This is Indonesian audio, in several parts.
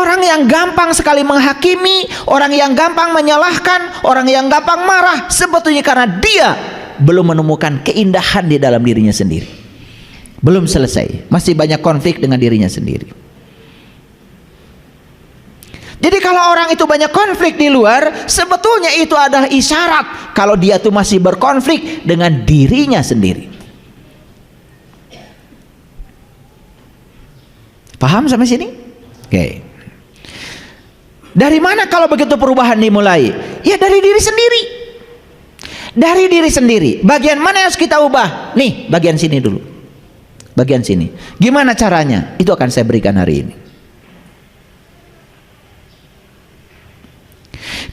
Orang yang gampang sekali menghakimi, orang yang gampang menyalahkan, orang yang gampang marah, sebetulnya karena dia belum menemukan keindahan di dalam dirinya sendiri. Belum selesai, masih banyak konflik dengan dirinya sendiri. Jadi kalau orang itu banyak konflik di luar, sebetulnya itu adalah isyarat kalau dia tuh masih berkonflik dengan dirinya sendiri. Paham sampai sini? Oke. Dari mana kalau begitu perubahan dimulai? Ya dari diri sendiri. Dari diri sendiri. Bagian mana yang harus kita ubah? Nih, bagian sini dulu. Bagian sini. Gimana caranya? Itu akan saya berikan hari ini.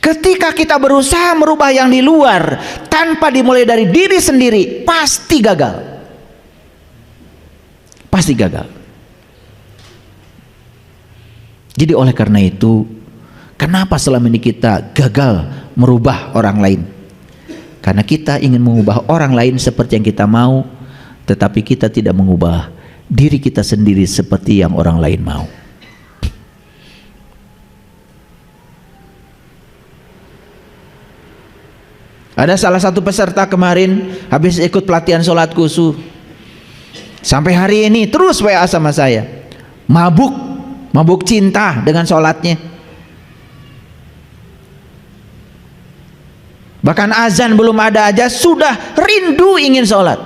Ketika kita berusaha merubah yang di luar tanpa dimulai dari diri sendiri, pasti gagal. Pasti gagal. Jadi oleh karena itu, kenapa selama ini kita gagal merubah orang lain? Karena kita ingin mengubah orang lain seperti yang kita mau, tetapi kita tidak mengubah diri kita sendiri seperti yang orang lain mau. Ada salah satu peserta kemarin habis ikut pelatihan sholat khusyuk, sampai hari ini terus WA sama saya, mabuk cinta dengan sholatnya. Bahkan azan belum ada aja sudah rindu ingin sholat.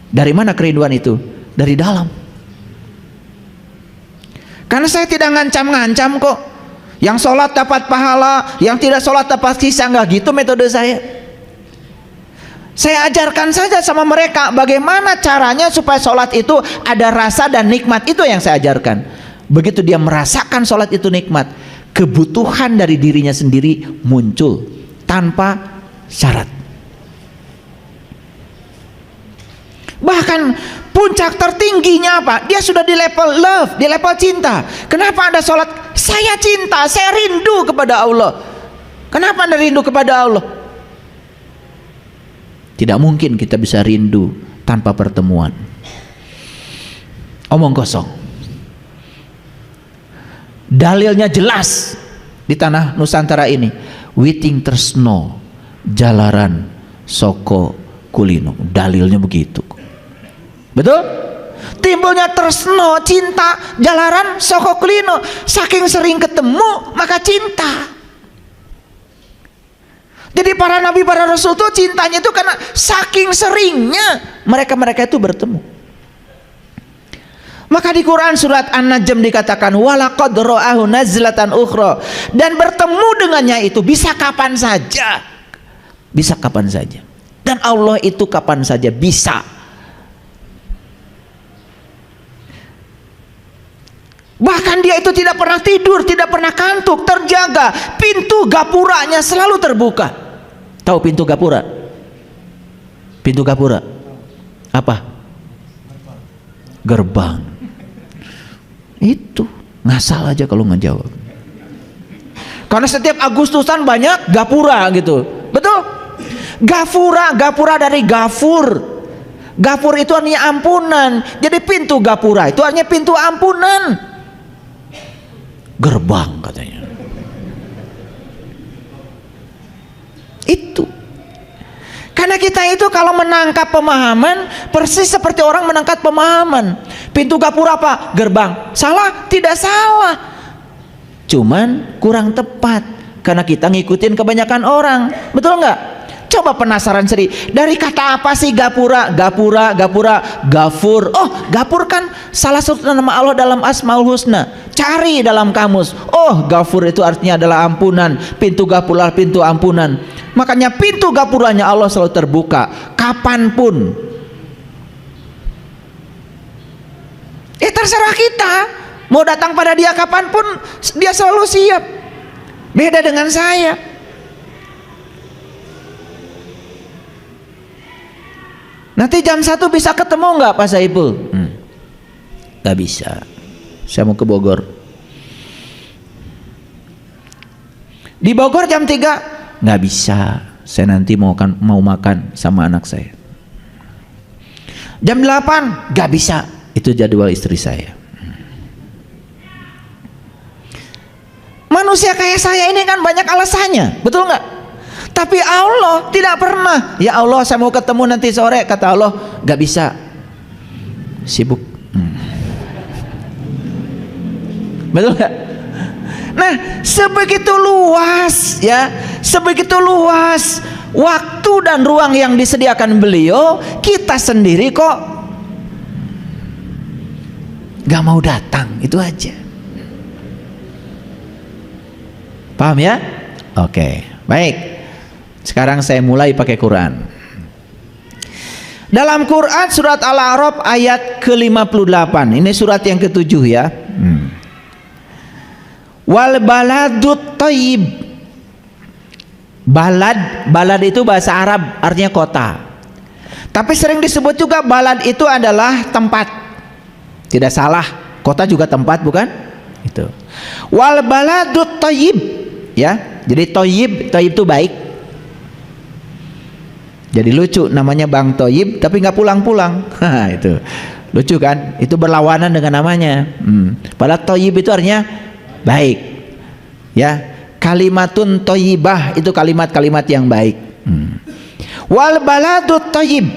Dari mana kerinduan itu? Dari dalam. Karena saya tidak ngancam-ngancam kok. Yang sholat dapat pahala, yang tidak sholat dapat sisa, enggak gitu metode saya. Saya ajarkan saja sama mereka bagaimana caranya supaya sholat itu ada rasa dan nikmat. Itu yang saya ajarkan. Begitu dia merasakan sholat itu nikmat, kebutuhan dari dirinya sendiri muncul tanpa syarat. Bahkan puncak tertingginya apa? Dia sudah di level love, di level cinta. Kenapa Anda sholat? Saya cinta, saya rindu kepada Allah. Kenapa Anda rindu kepada Allah? Tidak mungkin kita bisa rindu tanpa pertemuan. Omong kosong. Dalilnya jelas di tanah Nusantara ini. Witing tresno jalaran soko kulino. Dalilnya begitu. Betul? Timbulnya tresno, cinta, jalaran soko kulino. Saking sering ketemu maka cinta. Jadi para nabi, para rasul itu cintanya itu karena saking seringnya mereka-mereka itu bertemu. Maka di Quran surat An-Najm dikatakan walaqad ra'ahu nazlatan ukhra, dan bertemu dengannya itu bisa kapan saja. Bisa kapan saja. Dan Allah itu kapan saja bisa. Bahkan dia itu tidak pernah tidur, tidak pernah kantuk, terjaga. Pintu gapuranya selalu terbuka. Tahu pintu gapura? Pintu gapura apa? Gerbang. Itu ngasal aja kalau ngejawab. Karena setiap Agustusan banyak gapura gitu. Betul? Gapura dari gafur. Gafur itu artinya ampunan. Jadi pintu gapura itu artinya pintu ampunan. Gerbang katanya. Itu. Karena kita itu kalau menangkap pemahaman persis seperti orang menangkap pemahaman. Pintu gapura apa? Gerbang. Salah? Tidak salah. Cuman kurang tepat karena kita ngikutin kebanyakan orang. Betul nggak? Coba penasaran sendiri. Dari kata apa sih gapura? Gapura, gafur. Oh, gafur kan salah satu nama Allah dalam Asmaul Husna. Cari dalam kamus. Oh, gafur itu artinya adalah ampunan. Pintu gapura, pintu ampunan. Makanya pintu gapuranya Allah selalu terbuka kapanpun. Terserah kita. Mau datang pada dia kapanpun, dia selalu siap. Beda dengan saya. Nanti jam 1 bisa ketemu nggak Pak Saiful? Nggak bisa. Saya mau ke Bogor. Di Bogor jam 3 nggak bisa. Saya nanti mau makan sama anak saya. Jam 8 nggak bisa. Itu jadwal istri saya. Manusia kayak saya ini kan banyak alasannya, betul nggak? Tapi Allah tidak pernah. Ya Allah, saya mau ketemu nanti sore. Kata Allah, nggak bisa, sibuk. Betul nggak? Nah, sebegitu luas ya, sebegitu luas waktu dan ruang yang disediakan beliau. Kita sendiri kok nggak mau datang, itu aja. Paham ya? Oke, baik. Sekarang saya mulai pakai Quran. Dalam Quran surat Al-A'raf ayat ke-58. Ini surat yang ke-7 ya. Wal baladut thayyib. Balad itu bahasa Arab, artinya kota. Tapi sering disebut juga balad itu adalah tempat. Tidak salah, kota juga tempat, bukan? Itu. Wal baladut thayyib. Ya, jadi Thayyib itu baik. Jadi lucu, namanya Bang Thayyib tapi nggak pulang-pulang. Itu lucu kan? Itu berlawanan dengan namanya. Padahal Thayyib itu artinya baik. Ya, kalimatun thayyibah itu kalimat-kalimat yang baik. Wal baladut thayyib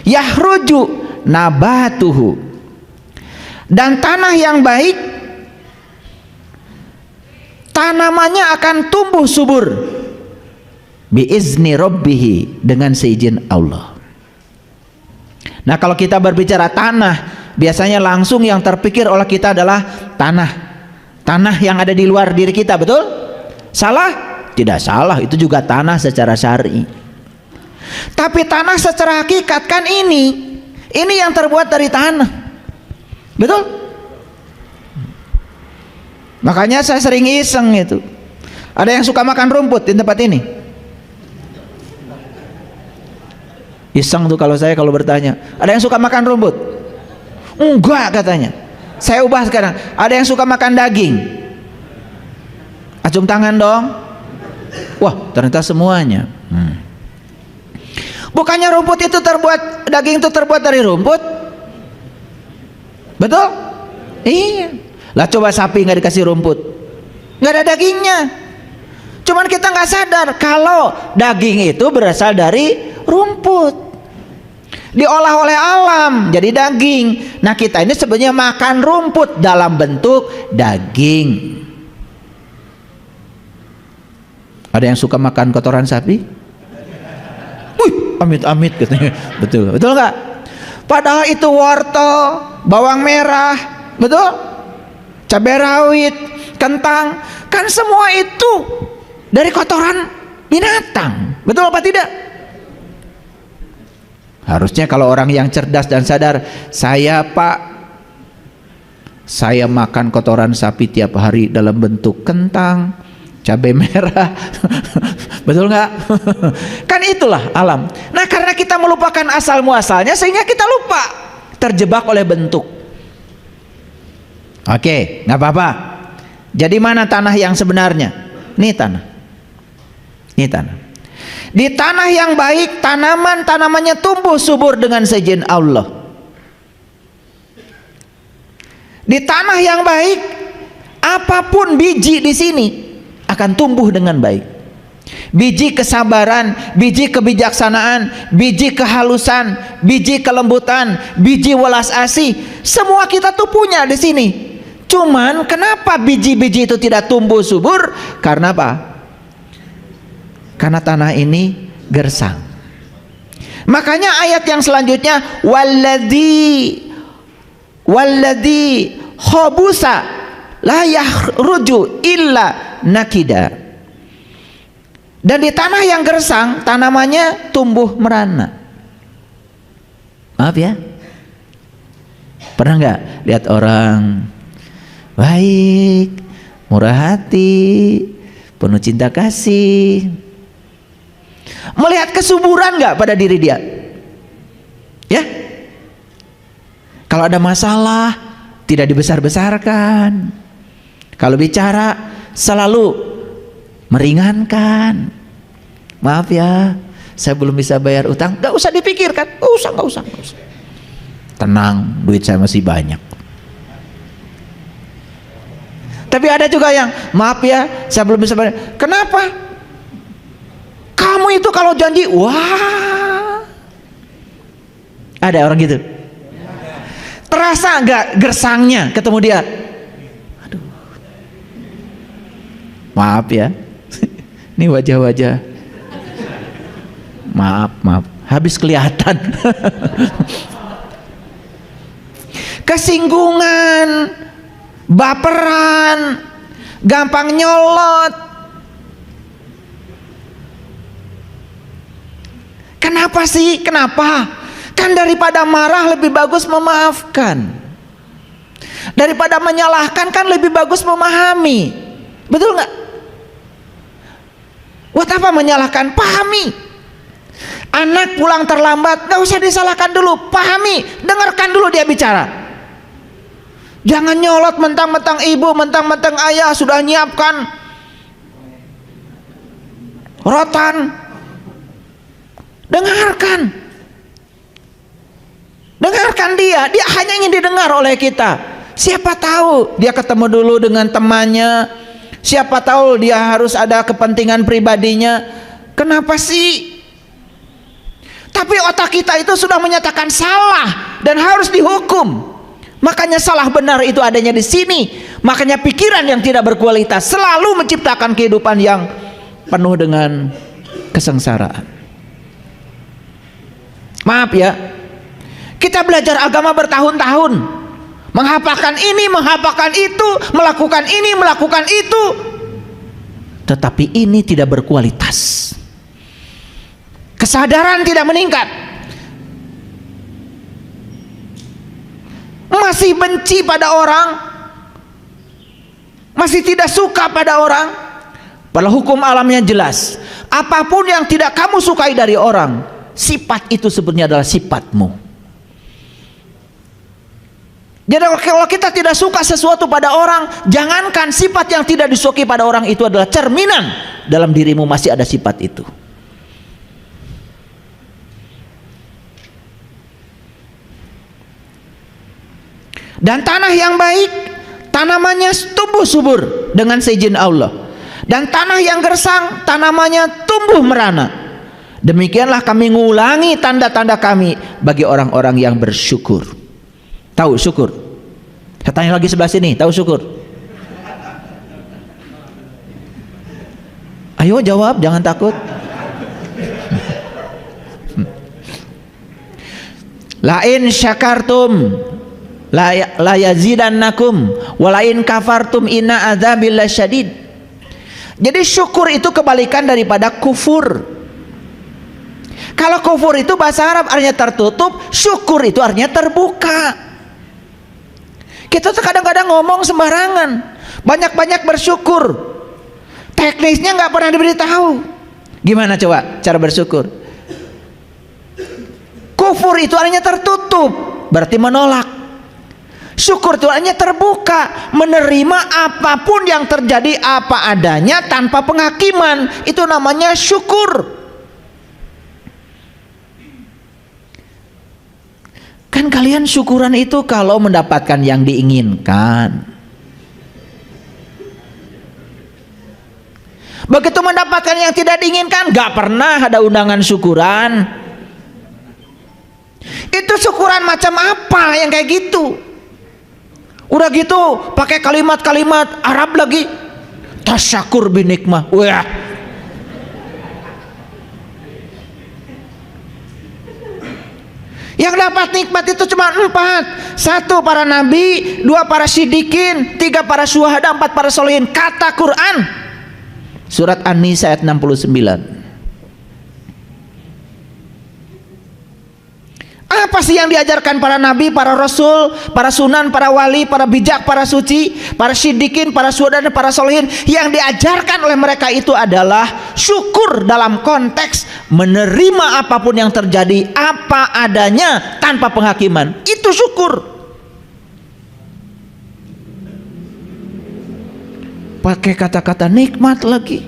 yahruju nabatuhu. Dan tanah yang baik, tanamannya akan tumbuh subur biizni rabbihi, dengan seizin Allah. Nah, kalau kita berbicara tanah, biasanya langsung yang terpikir oleh kita adalah tanah yang ada di luar diri kita, betul? Salah? Tidak salah, itu juga tanah secara syar'i. Tapi tanah secara hakikat kan ini yang terbuat dari tanah, betul? Makanya saya sering iseng itu. Ada yang suka makan rumput di tempat ini? Iseng tuh kalau bertanya. Ada yang suka makan rumput? Enggak katanya. Saya ubah sekarang. Ada yang suka makan daging? Acung tangan dong. Wah, ternyata semuanya. Bukannya rumput itu daging itu terbuat dari rumput? Betul? Iya. Lah coba sapi nggak dikasih rumput, nggak ada dagingnya. Cuman kita nggak sadar kalau daging itu berasal dari rumput, diolah oleh alam jadi daging. Nah, kita ini sebenarnya makan rumput dalam bentuk daging. Ada yang suka makan kotoran sapi? Wih, amit-amit katanya. Betul nggak? Padahal itu wortel, bawang merah, betul? Cabai rawit, kentang, kan semua itu dari kotoran binatang, betul apa tidak? Harusnya kalau orang yang cerdas dan sadar, saya makan kotoran sapi tiap hari dalam bentuk kentang, cabai merah, betul nggak? Kan itulah alam. Nah, karena kita melupakan asal muasalnya, sehingga kita lupa, terjebak oleh bentuk. Oke, nggak apa-apa. Jadi mana tanah yang sebenarnya? Ini tanah. Di tanah yang baik, tanamannya tumbuh subur dengan seizin Allah. Di tanah yang baik, apapun biji di sini akan tumbuh dengan baik. Biji kesabaran, biji kebijaksanaan, biji kehalusan, biji kelembutan, biji welas asih, semua kita tuh punya di sini. Cuman kenapa biji-biji itu tidak tumbuh subur? Karena apa? Karena tanah ini gersang. Makanya ayat yang selanjutnya, walladzi khabusa la yahruju illa nakida. Dan di tanah yang gersang, tanamannya tumbuh merana. Maaf ya, pernah nggak lihat orang baik, murah hati, penuh cinta kasih, melihat kesuburan nggak pada diri dia? Ya, kalau ada masalah tidak dibesar-besarkan, kalau bicara selalu meringankan. Maaf ya, saya belum bisa bayar utang. Nggak usah dipikirkan, nggak usah. Tenang, duit saya masih banyak. Tapi Tapi ada juga yang, maaf ya, saya belum bisa bayar. Kenapa? Kamu itu kalau janji, wah. Ada orang gitu. Terasa nggak gersangnya ketemu dia? Aduh. Maaf ya. Ini wajah-wajah. Maaf. Habis kelihatan. Kesinggungan, baperan, gampang nyolot. Kenapa sih? Kenapa? Kan daripada marah lebih bagus memaafkan. Daripada menyalahkan kan lebih bagus memahami. Betul nggak? Buat apa menyalahkan? Pahami. Anak pulang terlambat, gak usah disalahkan dulu, pahami, dengarkan dulu dia bicara. Jangan nyolot mentang-mentang ibu, mentang-mentang ayah sudah nyiapkan rotan. Dengarkan dia hanya ingin didengar oleh kita. Siapa tahu dia ketemu dulu dengan temannya, siapa tahu dia harus ada kepentingan pribadinya. Kenapa sih? Tapi otak kita itu sudah menyatakan salah dan harus dihukum. Makanya salah benar itu adanya di sini. Makanya pikiran yang tidak berkualitas selalu menciptakan kehidupan yang penuh dengan kesengsaraan. Maaf ya, kita belajar agama bertahun-tahun, menghafalkan ini, menghafalkan itu, melakukan ini, melakukan itu, tetapi ini tidak berkualitas. Kesadaran tidak meningkat, masih benci pada orang, masih tidak suka pada orang. Padahal hukum alamnya jelas, apapun yang tidak kamu sukai dari orang, sifat itu sebenarnya adalah sifatmu. Jadi kalau kita tidak suka sesuatu pada orang, jangankan sifat yang tidak disukai pada orang itu adalah cerminan dalam dirimu masih ada sifat itu. Dan tanah yang baik, tanamannya tumbuh subur dengan seizin Allah. Dan tanah yang gersang, tanamannya tumbuh merana. Demikianlah kami mengulangi tanda-tanda kami bagi orang-orang yang bersyukur. Tahu syukur? Saya tanya lagi sebelah sini, tahu syukur? Ayo jawab, jangan takut. Lain syakartum la yazidannakum walain kafartum inna adzabil lasyadid. Jadi syukur itu kebalikan daripada kufur. Kalau kufur itu bahasa Arab artinya tertutup, syukur itu artinya terbuka. Kita tuh kadang-kadang ngomong sembarangan, banyak-banyak bersyukur, teknisnya nggak pernah diberitahu. Gimana coba cara bersyukur? Kufur itu artinya tertutup, berarti menolak. Syukur itu artinya terbuka, menerima apapun yang terjadi apa adanya tanpa penghakiman. Itu namanya syukur. Kan kalian syukuran itu kalau mendapatkan yang diinginkan. Begitu mendapatkan yang tidak diinginkan, gak pernah ada undangan syukuran. Itu syukuran macam apa yang kayak gitu? Udah gitu pakai kalimat-kalimat Arab lagi, tasyakur binikmah. Wah, yang dapat nikmat itu cuma 4. 1 para nabi, 2 para siddiqin, 3 para syuhada, 4 para sholihin. Kata Quran surat An-Nisa ayat 69. Apa sih yang diajarkan para nabi, para rasul, para sunan, para wali, para bijak, para suci, para siddiqin, para syuhada dan para sholihin? Yang diajarkan oleh mereka itu adalah syukur dalam konteks menerima apapun yang terjadi apa adanya tanpa penghakiman. Itu syukur. Pakai kata-kata nikmat lagi.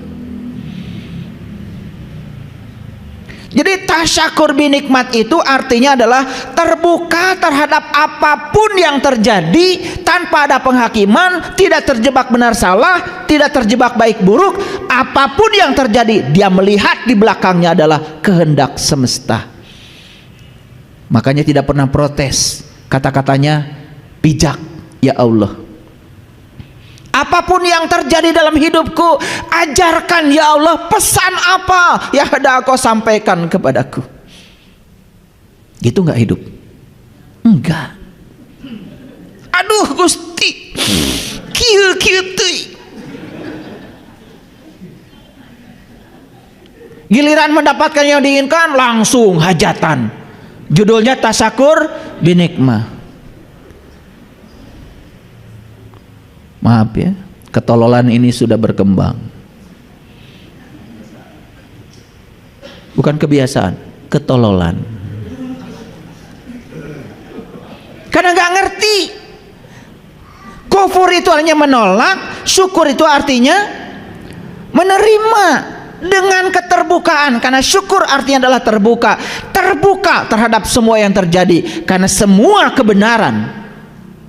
Jadi tasyakur binikmat itu artinya adalah terbuka terhadap apapun yang terjadi tanpa ada penghakiman, tidak terjebak benar salah, tidak terjebak baik buruk. Apapun yang terjadi, dia melihat di belakangnya adalah kehendak semesta. Makanya tidak pernah protes. Kata-katanya bijak, ya Allah. Apapun yang terjadi dalam hidupku, ajarkan ya Allah, pesan apa yang hendak Kau sampaikan kepadaku. Gitu nggak hidup? Enggak. Aduh Gusti, kieu teuy. Giliran mendapatkan yang diinginkan langsung hajatan. Judulnya tasyakur binikmah. Maaf ya, ketololan ini sudah berkembang. Bukan kebiasaan, ketololan. Karena nggak ngerti. Kufur itu artinya menolak, syukur itu artinya menerima dengan keterbukaan. Karena syukur artinya adalah terbuka, terbuka terhadap semua yang terjadi. Karena semua kebenaran,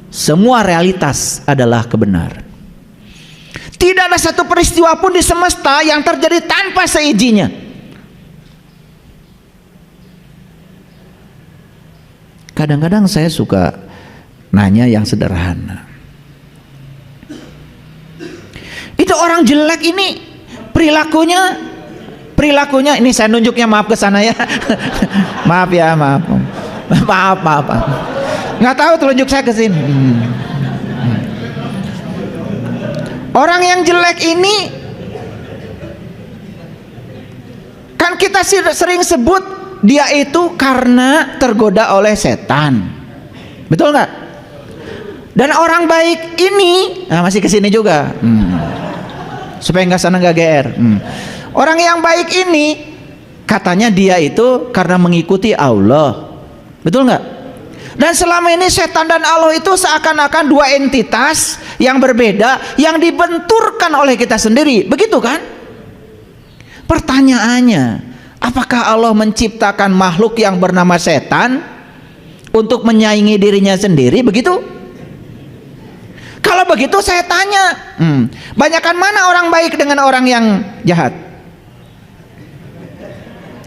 semua realitas adalah kebenaran. Tidak ada satu peristiwa pun di semesta yang terjadi tanpa seizinnya. Kadang-kadang saya suka nanya yang sederhana. Itu orang jelek ini perilakunya ini saya nunjuknya, maaf ke sana ya. Maaf ya, maaf. Maaf. Nggak tahu telunjuk saya ke sini. Orang yang jelek ini kan kita sering sebut dia itu karena tergoda oleh setan. Betul nggak? Dan orang baik ini masih ke sini juga. Supaya nggak sana nggak GR. Orang yang baik ini katanya dia itu karena mengikuti Allah. Betul nggak? Dan selama ini setan dan Allah itu seakan-akan dua entitas yang berbeda, yang dibenturkan oleh kita sendiri. Begitu kan? Pertanyaannya, apakah Allah menciptakan makhluk yang bernama setan untuk menyaingi dirinya sendiri? Begitu? Kalau begitu saya tanya, banyakan mana orang baik dengan orang yang jahat?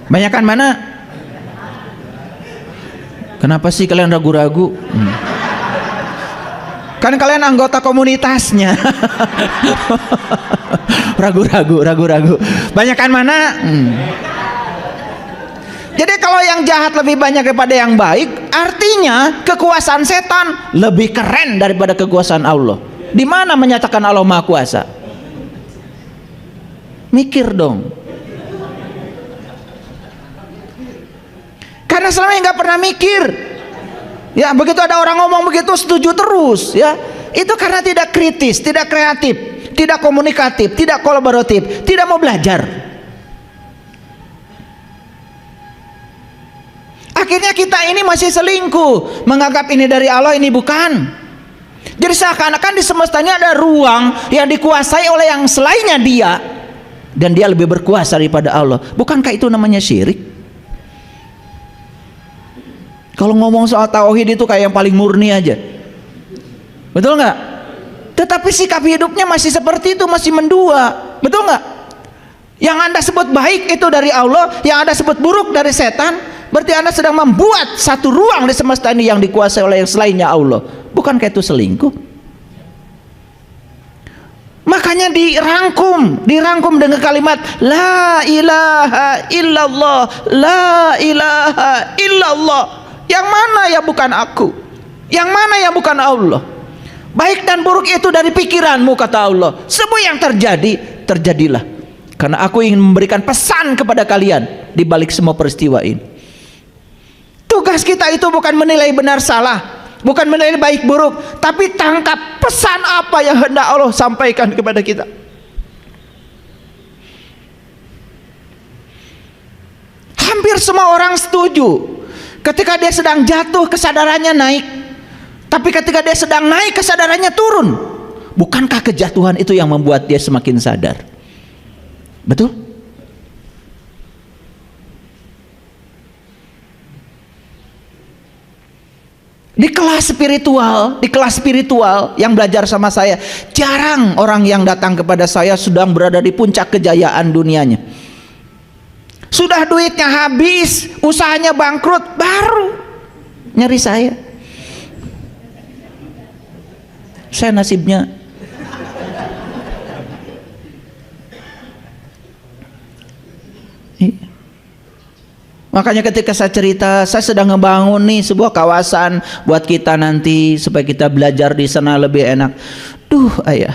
Banyakan mana? Kenapa sih kalian ragu-ragu? Kan kalian anggota komunitasnya. Ragu-ragu. Banyakan mana? Jadi kalau yang jahat lebih banyak daripada yang baik, artinya kekuasaan setan lebih keren daripada kekuasaan Allah. Di mana menyatakan Allah Maha Kuasa? Mikir dong. Karena selama ini nggak pernah mikir, ya begitu ada orang ngomong begitu setuju terus, ya itu karena tidak kritis, tidak kreatif, tidak komunikatif, tidak kolaboratif, tidak mau belajar. Akhirnya kita ini masih selingkuh, menganggap ini dari Allah, ini bukan. Jadi seakan-akan di semesta ini ada ruang yang dikuasai oleh yang selainnya dia, dan dia lebih berkuasa daripada Allah. Bukankah itu namanya syirik? Kalau ngomong soal tauhid itu kayak yang paling murni aja, betul nggak? Tetapi sikap hidupnya masih seperti itu, masih mendua, betul nggak? Yang Anda sebut baik itu dari Allah, yang Anda sebut buruk dari setan, berarti Anda sedang membuat satu ruang di semesta ini yang dikuasai oleh yang selainnya Allah. Bukankah itu selingkuh? Makanya dirangkum dengan kalimat la ilaha illallah, la ilaha illallah. Yang mana ya bukan aku? Yang mana ya bukan Allah? Baik dan buruk itu dari pikiranmu, kata Allah. Semua yang terjadi, terjadilah karena aku ingin memberikan pesan kepada kalian di balik semua peristiwa ini. Tugas kita itu bukan menilai benar salah, bukan menilai baik buruk, tapi tangkap pesan apa yang hendak Allah sampaikan kepada kita. Hampir semua orang setuju ketika dia sedang jatuh kesadarannya naik, tapi ketika dia sedang naik kesadarannya turun. Bukankah kejatuhan itu yang membuat dia semakin sadar? Betul? Di kelas spiritual yang belajar sama saya, jarang orang yang datang kepada saya sedang berada di puncak kejayaan dunianya. Sudah duitnya habis, usahanya bangkrut, baru nyari saya. Saya nasibnya makanya ketika saya cerita, saya sedang ngebangun nih sebuah kawasan buat kita nanti supaya kita belajar di sana lebih enak. Duh ayah,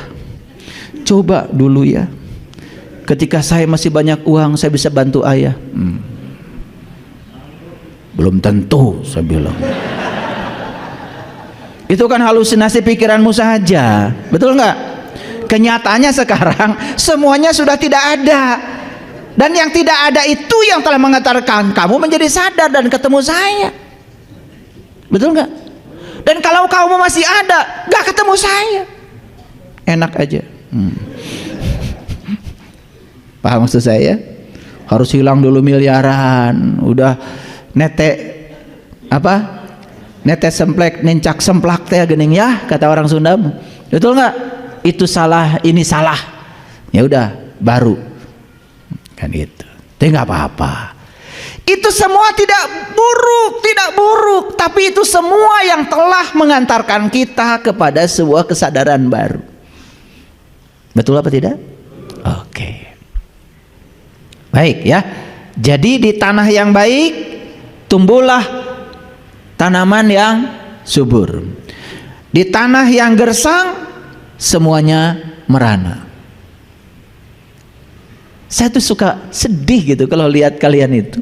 coba dulu ya, ketika saya masih banyak uang saya bisa bantu ayah. Belum tentu, saya bilang. Itu kan halusinasi pikiranmu saja, betul nggak? Kenyataannya sekarang semuanya sudah tidak ada. Dan yang tidak ada itu yang telah mengantarkan kamu menjadi sadar dan ketemu saya. Betul nggak? Dan kalau kamu masih ada, nggak ketemu saya, enak aja. Paham maksud saya? Harus hilang dulu miliaran, udah nete semplek nincak semplak teh gening ya, kata orang Sunda. Betul nggak? Itu salah, ini salah. Ya udah, baru. Kan itu, tapi nggak apa-apa. Itu semua tidak buruk, tapi itu semua yang telah mengantarkan kita kepada sebuah kesadaran baru. Betul apa tidak? Oke. Baik ya. Jadi di tanah yang baik tumbuhlah tanaman yang subur. Di tanah yang gersang semuanya merana. Saya tuh suka sedih gitu kalau lihat kalian itu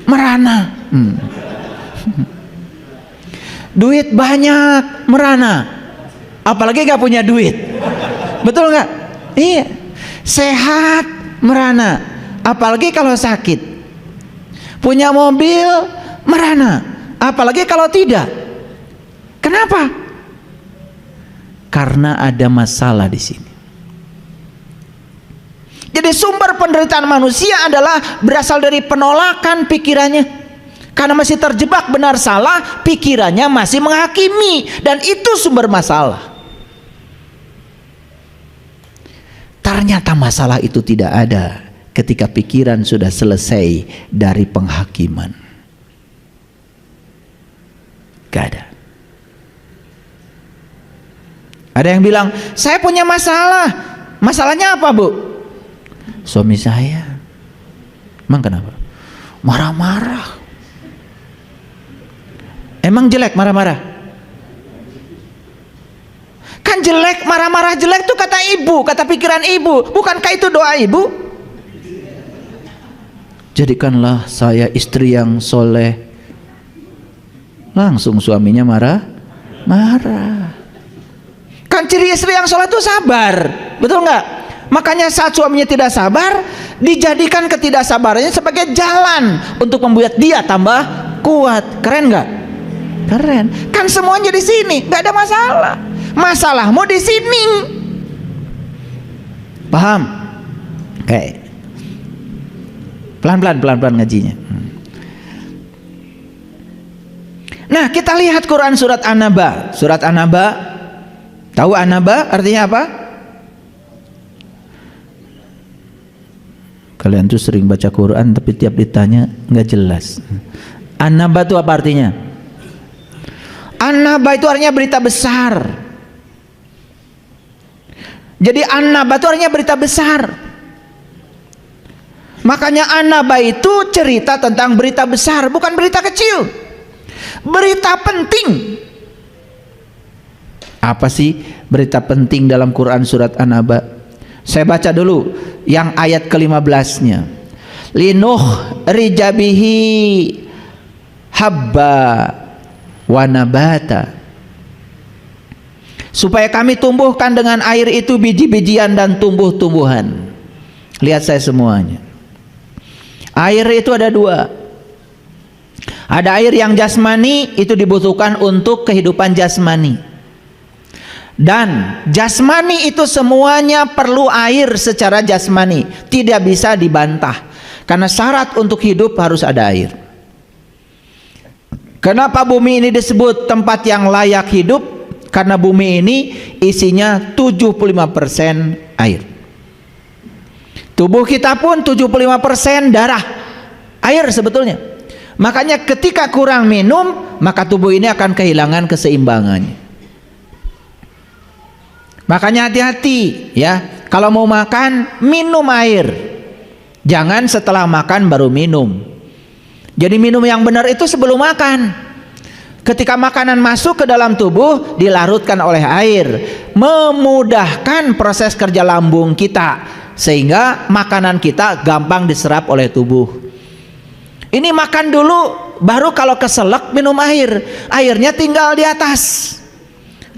merana. Duit banyak merana, apalagi gak punya duit. Betul gak? Iya. Sehat merana, apalagi kalau sakit. Punya mobil merana, apalagi kalau tidak. Kenapa? Karena ada masalah di sini. Jadi sumber penderitaan manusia adalah berasal dari penolakan pikirannya. Karena masih terjebak benar salah, pikirannya masih menghakimi, dan itu sumber masalah. Ternyata masalah itu tidak ada ketika pikiran sudah selesai dari penghakiman. Gak ada. Ada yang bilang, saya punya masalah. Masalahnya apa, Bu? Suami saya. Emang kenapa? Marah-marah. Emang jelek marah-marah? Kan jelek, marah-marah jelek itu kata ibu, kata pikiran ibu. Bukankah itu doa ibu? Jadikanlah saya istri yang soleh. Langsung suaminya marah. Kan ciri istri yang soleh itu sabar, betul nggak? Makanya saat suaminya tidak sabar, dijadikan ketidaksabarannya sebagai jalan untuk membuat dia tambah kuat. Keren nggak? Keren. Kan semuanya di sini, nggak ada masalah. Masalahmu di sini. Paham? Oke. Pelan-pelan ngajinya. Nah, kita lihat Quran surat An-Naba. Surat An-Naba. Tahu An-Naba artinya apa? Kalian tuh sering baca Quran tapi tiap ditanya nggak jelas. An-Naba itu apa artinya? An-Naba itu artinya berita besar. Jadi An-Naba itu artinya berita besar. Makanya An-Naba itu cerita tentang berita besar, bukan berita kecil. Berita penting. Apa sih berita penting dalam Quran surat An-Naba? Saya baca dulu yang ayat ke-15-nya. Linuh rijabihi habba wa nabata. Supaya kami tumbuhkan dengan air itu biji-bijian dan tumbuh-tumbuhan. Lihat saya semuanya. Air itu ada dua. Ada air yang jasmani, itu dibutuhkan untuk kehidupan jasmani. Dan jasmani itu semuanya perlu air secara jasmani, tidak bisa dibantah. Karena syarat untuk hidup harus ada air. Kenapa bumi ini disebut tempat yang layak hidup? Karena bumi ini isinya 75% air. Tubuh kita pun 75% darah, air sebetulnya. Makanya ketika kurang minum, maka tubuh ini akan kehilangan keseimbangannya. Makanya hati-hati ya, kalau mau makan minum air. Jangan setelah makan baru minum. Jadi minum yang benar itu sebelum makan. Ketika makanan masuk ke dalam tubuh, dilarutkan oleh air, memudahkan proses kerja lambung kita, sehingga makanan kita gampang diserap oleh tubuh. Ini makan dulu, baru kalau keselak minum air, airnya tinggal di atas.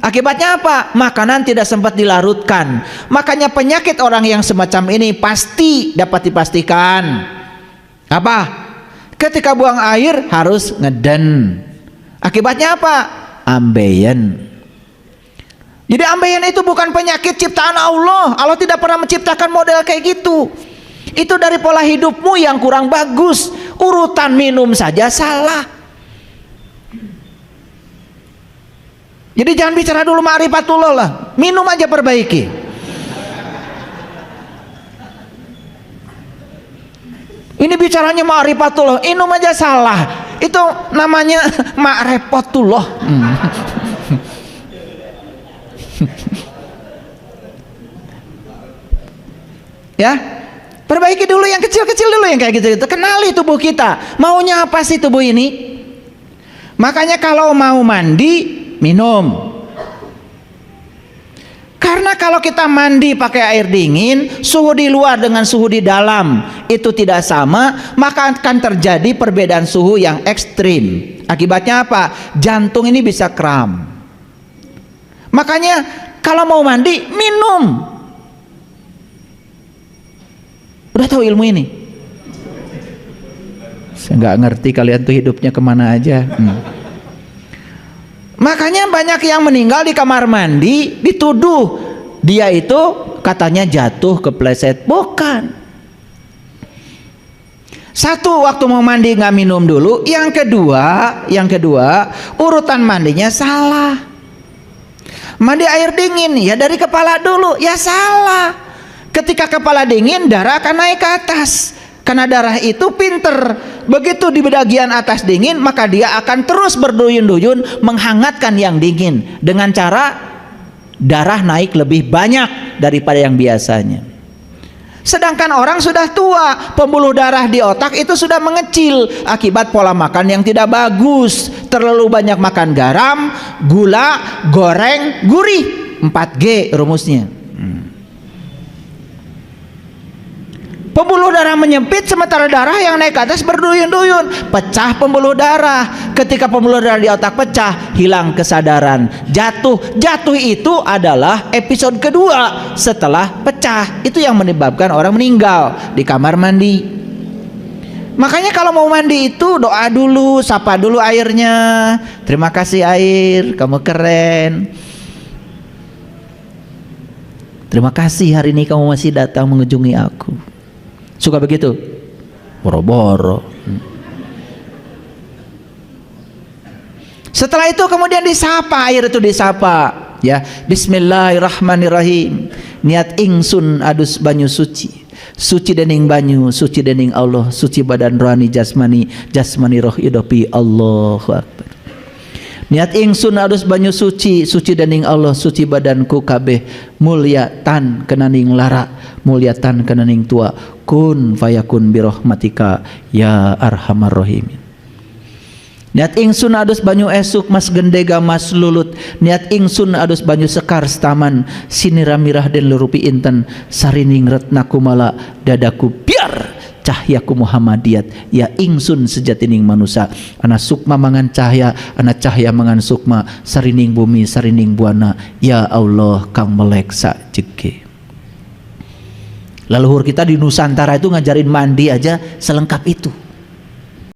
Akibatnya apa? Makanan tidak sempat dilarutkan. Makanya penyakit orang yang semacam ini pasti dapat dipastikan. Apa? Ketika buang air harus ngeden. Akibatnya apa? Ambeien. Jadi ambeien itu bukan penyakit ciptaan Allah. Allah tidak pernah menciptakan model kayak gitu. Itu dari pola hidupmu yang kurang bagus. Urutan minum saja salah. Jadi jangan bicara dulu ma'rifatullah lah. Minum aja perbaiki. Ini bicaranya ma'rifatullah, minum aja salah. Itu namanya ma'rifatullah. Ya, perbaiki dulu yang kecil-kecil dulu, yang kayak gitu-gitu. Kenali tubuh kita, maunya apa sih tubuh ini. Makanya kalau mau mandi, minum. Karena kalau kita mandi pakai air dingin, suhu di luar dengan suhu di dalam itu tidak sama, maka akan terjadi perbedaan suhu yang ekstrim. Akibatnya apa? Jantung ini bisa kram. Makanya kalau mau mandi, minum. Udah tahu ilmu ini? Saya nggak ngerti kalian tuh hidupnya kemana aja. Makanya banyak yang meninggal di kamar mandi, dituduh dia itu katanya jatuh kepleset. Bukan. Satu, waktu mau mandi nggak minum dulu. Yang kedua urutan mandinya salah. Mandi air dingin ya dari kepala dulu, ya salah. Ketika kepala dingin, darah akan naik ke atas. Karena darah itu pinter, begitu di bagian atas dingin, maka dia akan terus berduyun-duyun menghangatkan yang dingin dengan cara darah naik lebih banyak daripada yang biasanya. Sedangkan orang sudah tua, pembuluh darah di otak itu sudah mengecil akibat pola makan yang tidak bagus. Terlalu banyak makan garam, gula, goreng, gurih. 4G rumusnya. Pembuluh darah menyempit, sementara darah yang naik ke atas berduyun-duyun, pecah pembuluh darah. Ketika pembuluh darah di otak pecah, hilang kesadaran, jatuh itu adalah episode kedua setelah pecah. Itu yang menyebabkan orang meninggal di kamar mandi. Makanya kalau mau mandi itu doa dulu, sapa dulu airnya. Terima kasih air, kamu keren. Terima kasih hari ini kamu masih datang mengunjungi aku. Suka begitu? Boro-boro. Setelah itu kemudian disapa, air itu disapa, ya. Bismillahirrahmanirrahim. Niat ingsun adus banyu suci. Suci dening banyu, suci dening Allah, suci badan rohani jasmani, jasmani roh idopi. Allahu Akbar. Niat ingsun adus banyu suci, suci dening Allah, suci badanku kabeh, mulia tan kenaning lara, mulia tan kenaning tua, kun fayakun birahmatika ya arhamar rahimin. Niat ingsun adus banyu esuk mas gendega mas lulut, niat ingsun adus banyu sekar staman, siniramirah den lurupi inten, sarining retna kumala dadaku biar cahyaku Muhammadiyat, ya ingsun sejatining manusia, ana sukma mangan cahya, ana cahya mangan sukma, sarining bumi sarining buana, ya Allah kang melek sajege. Leluhur kita di Nusantara itu ngajarin mandi aja selengkap itu.